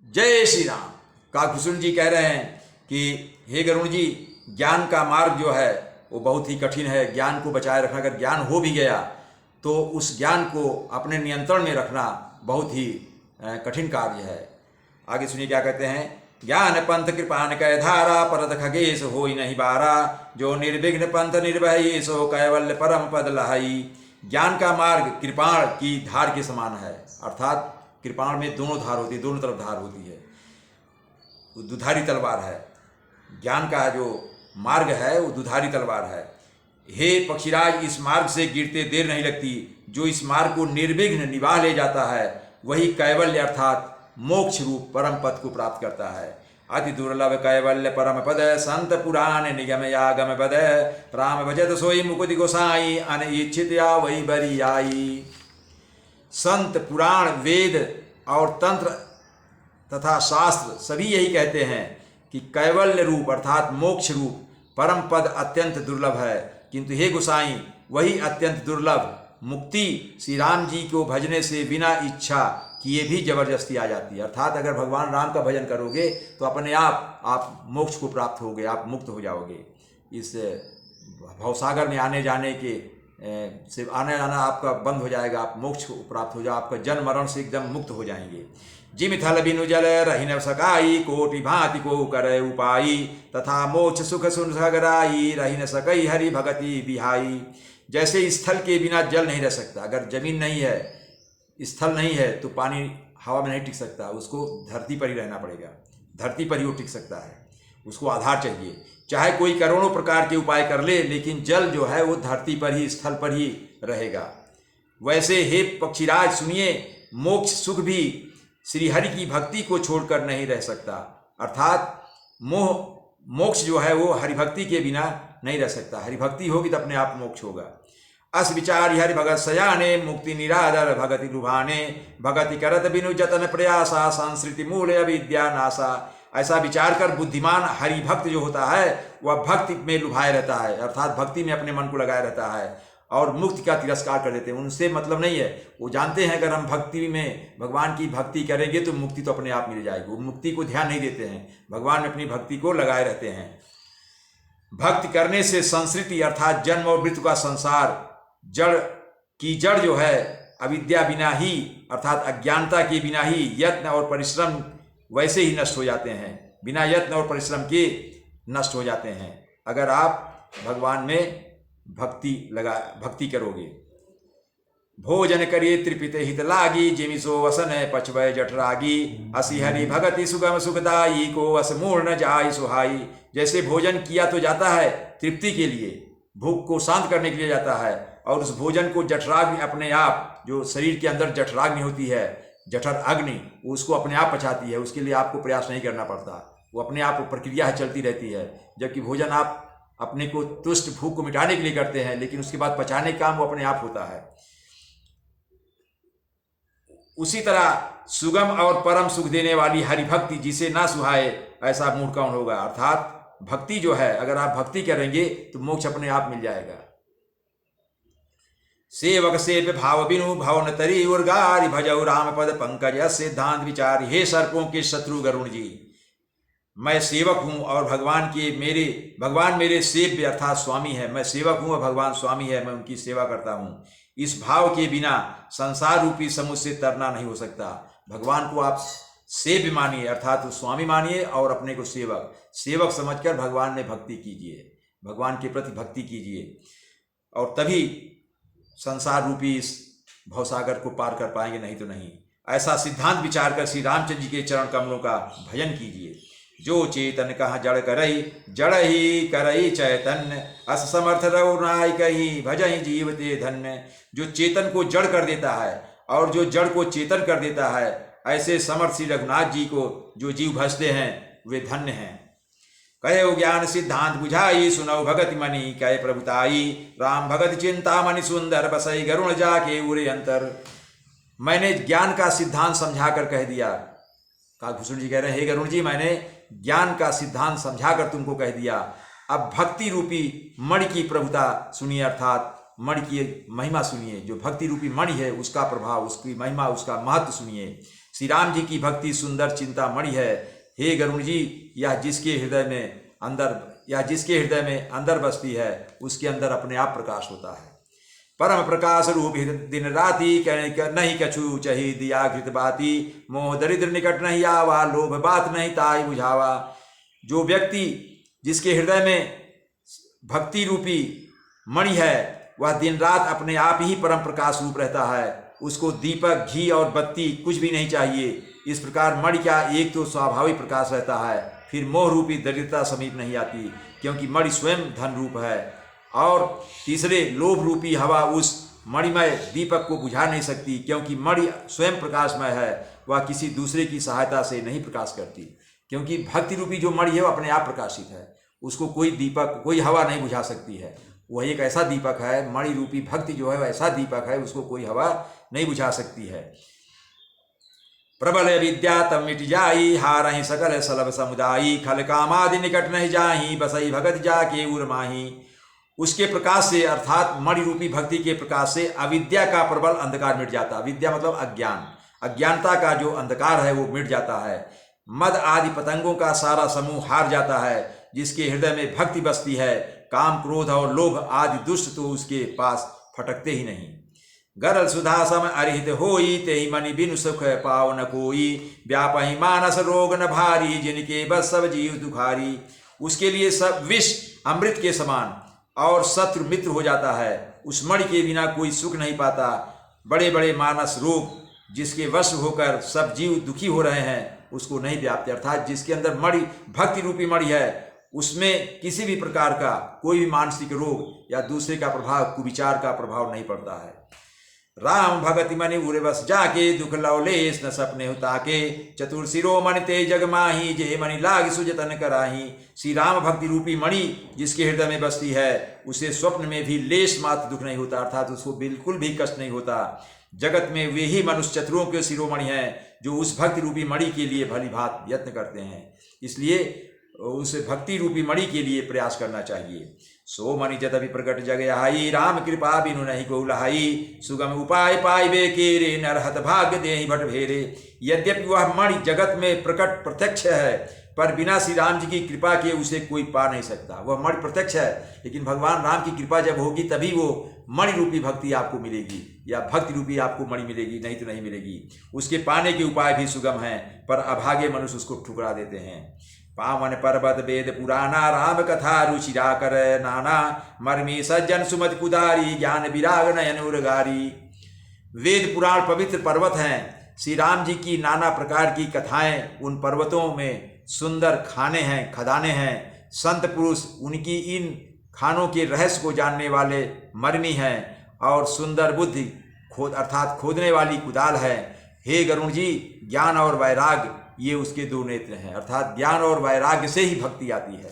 जय श्री राम। काकभूषण जी कह रहे हैं कि हे गरुण जी, ज्ञान का मार्ग जो है वो बहुत ही कठिन है। ज्ञान को बचाए रखना, अगर ज्ञान हो भी गया तो उस ज्ञान को अपने नियंत्रण में रखना बहुत ही कठिन कार्य है। आगे सुनिए क्या कहते हैं। ज्ञान पंथ कृपान कै धारा, परत खगेश होई नहीं बारा, जो निर्विघ्न पंथ निर्भयी, सो कैवल्य परम पद लहई। ज्ञान का मार्ग कृपाण की धार के समान है, अर्थात कृपाण में दोनों धार होती है, दोनों तरफ धार होती है, वो दुधारी तलवार है। ज्ञान का जो मार्ग है वो दुधारी तलवार है। हे पक्षीराज, इस मार्ग से गिरते देर नहीं लगती। जो इस मार्ग को निर्विघ्न निभा ले जाता है वही कैवल्य अर्थात मोक्ष रूप परम पद को प्राप्त करता है। अति दुर्लभ कैवल्य परम पद, संत पुराण निगम यागम पद, राम भजत सोई मुकुति गोसाई, अनिच्छित या वही बरी आई। संत, पुराण, वेद और तंत्र तथा शास्त्र सभी यही कहते हैं कि कैवल्य रूप अर्थात मोक्ष रूप परम पद अत्यंत दुर्लभ है, किंतु हे गोसाई वही अत्यंत दुर्लभ मुक्ति श्री राम जी को भजने से बिना इच्छा किए भी जबरदस्ती आ जाती है। अर्थात अगर भगवान राम का भजन करोगे तो अपने आप मोक्ष को प्राप्त होगे, आप मुक्त हो जाओगे। इस भवसागर में आने जाने के से आने जाना आपका बंद हो जाएगा, आप मोक्ष को प्राप्त हो जाओ, आपका जन्म मरण से एकदम मुक्त हो जाएंगे। जिम थल बिनु जल रही न सकाई, कोटि भांति को करे उपाई, तथा मोक्ष सुख सुन सगराई, रही न सकई हरि भगति बिहाई। जैसे स्थल के बिना जल नहीं रह सकता, अगर जमीन नहीं है, स्थल नहीं है तो पानी हवा में नहीं टिक सकता, उसको धरती पर ही रहना पड़ेगा, धरती पर ही वो टिक सकता है, उसको आधार चाहिए। चाहे कोई करोड़ों प्रकार के उपाय कर ले, लेकिन जल जो है वो धरती पर ही, स्थल पर ही रहेगा। वैसे हे पक्षीराज सुनिए, मोक्ष सुख भी श्री हरि की भक्ति को छोड़कर नहीं रह सकता। अर्थात मोक्ष जो है वो हरिभक्ति के बिना नहीं रह सकता। हरिभक्ति होगी तो अपने आप मोक्ष होगा। अस विचार हरि भगत सयाने, मुक्ति निरादर भगति लुभाने, भगति करत बिनु जतन प्रयासा, संस्कृति मूल अविद्या नासा। ऐसा विचार कर बुद्धिमान हरिभक्त जो होता है वह भक्ति में लुभाए रहता है, अर्थात भक्ति में अपने मन को लगाए रहता है और मुक्ति का तिरस्कार कर देते हैं। उनसे मतलब नहीं है, वो जानते हैं अगर हम भक्ति में भगवान की भक्ति करेंगे तो मुक्ति तो अपने आप मिल जाएगी। वो मुक्ति को ध्यान नहीं देते हैं, भगवान में अपनी भक्ति को लगाए रहते हैं। भक्ति करने से संस्कृति अर्थात जन्म और मृत्यु का संसार, जड़ की जड़ जो है अविद्या बिना ही अर्थात अज्ञानता के बिना ही यत्न और परिश्रम वैसे ही नष्ट हो जाते हैं, बिना यत्न और परिश्रम के नष्ट हो जाते हैं अगर आप भगवान में भक्ति करोगे। भोजन करिए त्रिपित हित लागी, जिमिसो वसन पचवय जठरागी, असी हरि भगति सुगम सुखदाई, को अस मूढ़ न जाय सुहाई। जैसे भोजन किया तो जाता है तृप्ति के लिए, भूख को शांत करने के लिए जाता है, और उस भोजन को जठराग्नि अपने आप, जो शरीर के अंदर जठराग्नि होती है, जठर अग्नि, उसको अपने आप पचाती है, उसके लिए आपको प्रयास नहीं करना पड़ता, वो अपने आप प्रक्रिया चलती रहती है। जबकि भोजन आप अपने को तुष्ट भूख को मिटाने के लिए करते हैं, लेकिन उसके बाद पचाने का काम वो अपने आप होता है। उसी तरह सुगम और परम सुख देने वाली हरिभक्ति जिसे ना सुहाए ऐसा मूढ़ कौन होगा। अर्थात भक्ति जो है, अगर आप भक्ति करेंगे तो मोक्ष अपने आप मिल जाएगा। सेवक सेव्य भाव बिनु भवन तरी उर्गारि, भजऊ राम पद पंकज सिद्धांत विचार। हे सर्पों के शत्रु गरुण जी, मैं सेवक हूं और भगवान मेरे सेव्य अर्थात स्वामी है। मैं सेवक हूं और भगवान स्वामी है, मैं उनकी सेवा करता हूं। इस भाव के बिना संसार रूपी समुद्र से तरना नहीं हो सकता। भगवान को आप सेव्य मानिए अर्थात स्वामी मानिए और अपने को सेवक समझकर भगवान में भक्ति कीजिए, भगवान के प्रति भक्ति कीजिए, और तभी संसार रूपी इस भवसागर को पार कर पाएंगे, नहीं तो नहीं। ऐसा सिद्धांत विचार कर श्री रामचंद्र जी के चरण कमलों का भजन कीजिए। जो चेतन कहाँ जड़ करई, जड़ ही करई चैतन्य, अस समर्थ रघुनाय कही, भजई जीवते धन्य। जो चेतन को जड़ कर देता है और जो जड़ को चेतन कर देता है, ऐसे समर्थ श्री रघुनाथ जी को जो जीव भजते हैं वे धन्य हैं। कहे ज्ञान सिद्धांत बुझाई, सुनौ भगति मणि कहे प्रभुताई, राम भगत चिंता मणि सुंदर, बसई गरुण जाके उरे अंतर। मैंने ज्ञान का सिद्धांत समझाकर कह दिया। काकभूषण जी कह रहे हैं, हे गरुण जी, मैंने ज्ञान का सिद्धांत समझाकर तुमको कह दिया। अब भक्ति रूपी मणि की प्रभुता सुनिए, अर्थात मणि की महिमा सुनिए। जो भक्ति रूपी मणि है उसका प्रभाव, उसकी महिमा, उसका महत्व सुनिए। श्री राम जी की भक्ति सुंदर चिंतामणि है। हे गरुण जी, यह जिसके हृदय में अंदर बसती है उसके अंदर अपने आप प्रकाश होता है। परम प्रकाश रूप दिन राति नहीं कछु चही दिया घृत बाती, मोह दरिद्र निकट नहीं आवा, लोभ बात नहीं ताई बुझावा। जो व्यक्ति जिसके हृदय में भक्ति रूपी मणि है वह दिन रात अपने आप ही परम प्रकाश रूप रहता है। उसको दीपक, घी और बत्ती कुछ भी नहीं चाहिए। इस प्रकार मणि का एक तो स्वाभाविक प्रकाश रहता है, फिर मोह रूपी दरिद्रता समीप नहीं आती क्योंकि मणि स्वयं धन रूप है, और तीसरे लोभ रूपी हवा उस मणिमय दीपक को बुझा नहीं सकती क्योंकि मणि स्वयं प्रकाशमय है, वह किसी दूसरे की सहायता से नहीं प्रकाश करती। क्योंकि भक्ति रूपी जो मणि है वो अपने आप प्रकाशित है, उसको कोई दीपक, कोई हवा नहीं बुझा सकती है। वह एक ऐसा दीपक है, मणि रूपी भक्ति जो है वह ऐसा दीपक है, उसको कोई हवा नहीं बुझा सकती है। प्रबल विद्या तब मिट जाई, हारहि सकल सलभ समुदायी, खल कामादि निकट नहीं जाही, बसई भगत जाके उर माही। उसके प्रकाश से अर्थात मणि रूपी भक्ति के प्रकाश से अविद्या का प्रबल अंधकार मिट जाता है। विद्या मतलब अज्ञान, अज्ञानता का जो अंधकार है वो मिट जाता है। मद आदि पतंगों का सारा समूह हार जाता है। जिसके हृदय में भक्ति बसती है, काम क्रोध और लोभ आदि दुष्ट तो उसके पास फटकते ही नहीं। गरल सुधा सम अरिहित होई, तेहि मणि बिनु सुख पाव न कोई, व्यापहि मानस रोग न भारी, जिनके बस सब जीव दुखारी। उसके लिए सब विष अमृत के समान और शत्रु मित्र हो जाता है। उस मणि के बिना कोई सुख नहीं पाता। बड़े बड़े मानस रोग जिसके वश होकर सब जीव दुखी हो रहे हैं उसको नहीं व्याप्त। अर्थात जिसके अंदर मणि, भक्ति रूपी मणि है, उसमें किसी भी प्रकार का कोई भी मानसिक रोग या दूसरे का प्रभाव, कुविचार का प्रभाव नहीं पड़ता है। राम भगति मणि उरे बस जाके, दुख लवलेश न सपने हुता के, चतुर सिरो मणि ते जग माही, जे मणि लाग सुजतन कराही। श्री राम भक्ति रूपी मणि जिसके हृदय में बसती है उसे स्वप्न में भी लेश मात्र दुख नहीं होता, अर्थात उसको बिल्कुल भी कष्ट नहीं होता। जगत में वे ही मनुष्य चतुरों के शिरोमणि हैं जो उस भक्ति रूपी मणि के लिए भली भांति यत्न करते हैं। इसलिए उस भक्ति रूपी मणि के लिए प्रयास करना चाहिए। सो मणि जदपि प्रकट जग आई, राम कृपा बिनु नहीं को लहाई, सुगम उपाय पाइबे केरे, नरहत भाग्य देहि भट भेरे। यद्यपि वह मणि जगत में प्रकट प्रत्यक्ष है, पर बिना श्री राम जी की कृपा के उसे कोई पा नहीं सकता। वह मणि प्रत्यक्ष है, लेकिन भगवान राम की कृपा जब होगी तभी वो मणि रूपी भक्ति आपको मिलेगी या भक्ति रूपी आपको मणि मिलेगी, नहीं तो नहीं मिलेगी। उसके पाने के उपाय भी सुगम हैं, पर अभागे मनुष्य उसको ठुकरा देते हैं। पावन पर्वत वेद पुराना, राम कथा रुचिरा कर नाना, मर्मी सज्जन सुमति कुदारी, ज्ञान विराग नयन उर्गारी। वेद पुराण पवित्र पर्वत हैं। श्री राम जी की नाना प्रकार की कथाएं, उन पर्वतों में सुंदर खाने हैं, खदाने हैं। संत पुरुष उनकी इन खानों के रहस्य को जानने वाले मर्मी हैं, और सुंदर बुद्धि अर्थात खोदने वाली कुदाल है। हे गरुण जी, ज्ञान और वैराग ये उसके दो नेत्र हैं, अर्थात ज्ञान और वैराग्य से ही भक्ति आती है।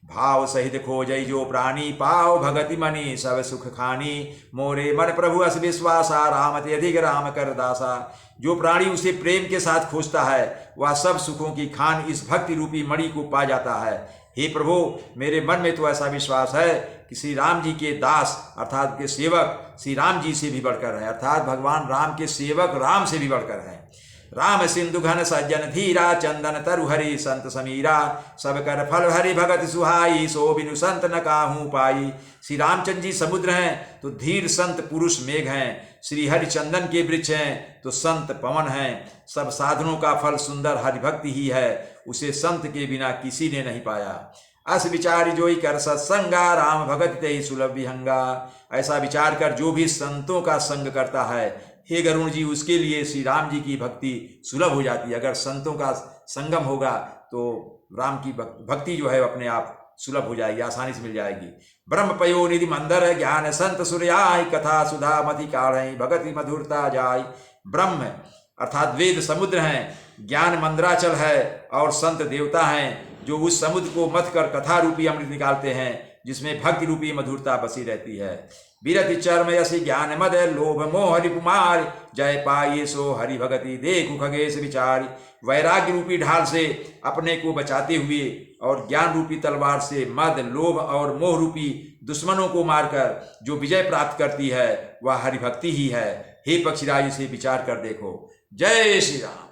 भाव सहित खोजई जो प्राणी, पाव भगति मणि सब सुख खानी, मोरे मन प्रभु अस विश्वासा, राम ते अधिक राम कर दासा। जो प्राणी उसे प्रेम के साथ खोजता है वह सब सुखों की खान इस भक्ति रूपी मणि को पा जाता है। हे प्रभु, मेरे मन में तो ऐसा विश्वास है कि श्री राम जी के दास अर्थात के सेवक श्री राम जी से भी बढ़कर है, अर्थात भगवान राम के सेवक राम से भी बढ़कर है। राम सिंधु घन सज्जन धीरा, चंदन तरु हरि संत समीरा, सब कर फल हरि भगत सुहाई, सो बिनु संत न काहू पाई। श्री रामचंद्र जी समुद्र हैं तो धीर संत पुरुष मेघ हैं, श्री हरि चंदन के वृक्ष हैं तो संत पवन हैं। सब साधनों का फल सुंदर हरिभक्ति ही है, उसे संत के बिना किसी ने नहीं पाया। अस विचारी जोई कर सत्संगा, राम भगत ते सुलभ विहंगा। ऐसा विचार कर जो भी संतों का संग करता है, हे गरुण जी, उसके लिए श्री राम जी की भक्ति सुलभ हो जाती है। अगर संतों का संगम होगा तो राम की भक्ति जो है अपने आप सुलभ हो जाएगी, आसानी से मिल जाएगी। ब्रह्म पयो निधि मंदर, ज्ञान संत सूर्याय, कथा सुधा मति काढ़, भगति मधुरता जाय। ब्रह्म अर्थात वेद समुद्र हैं, ज्ञान मंदराचल है, और संत देवता हैं जो उस समुद्र को मथ कर कथा रूपी अमृत निकालते हैं, जिसमें भक्ति रूपी मधुरता बसी रहती है। विरति चर्म यसी ज्ञान मद, लोभ मोह हरिपुमार, जय पाये सो हरि भगति देखु खगेश विचार। वैराग्य रूपी ढाल से अपने को बचाते हुए और ज्ञान रूपी तलवार से मद, लोभ और मोह रूपी दुश्मनों को मारकर जो विजय प्राप्त करती है वह हरिभक्ति ही है। हे पक्षीराज, इसे विचार कर देखो। जय श्री राम।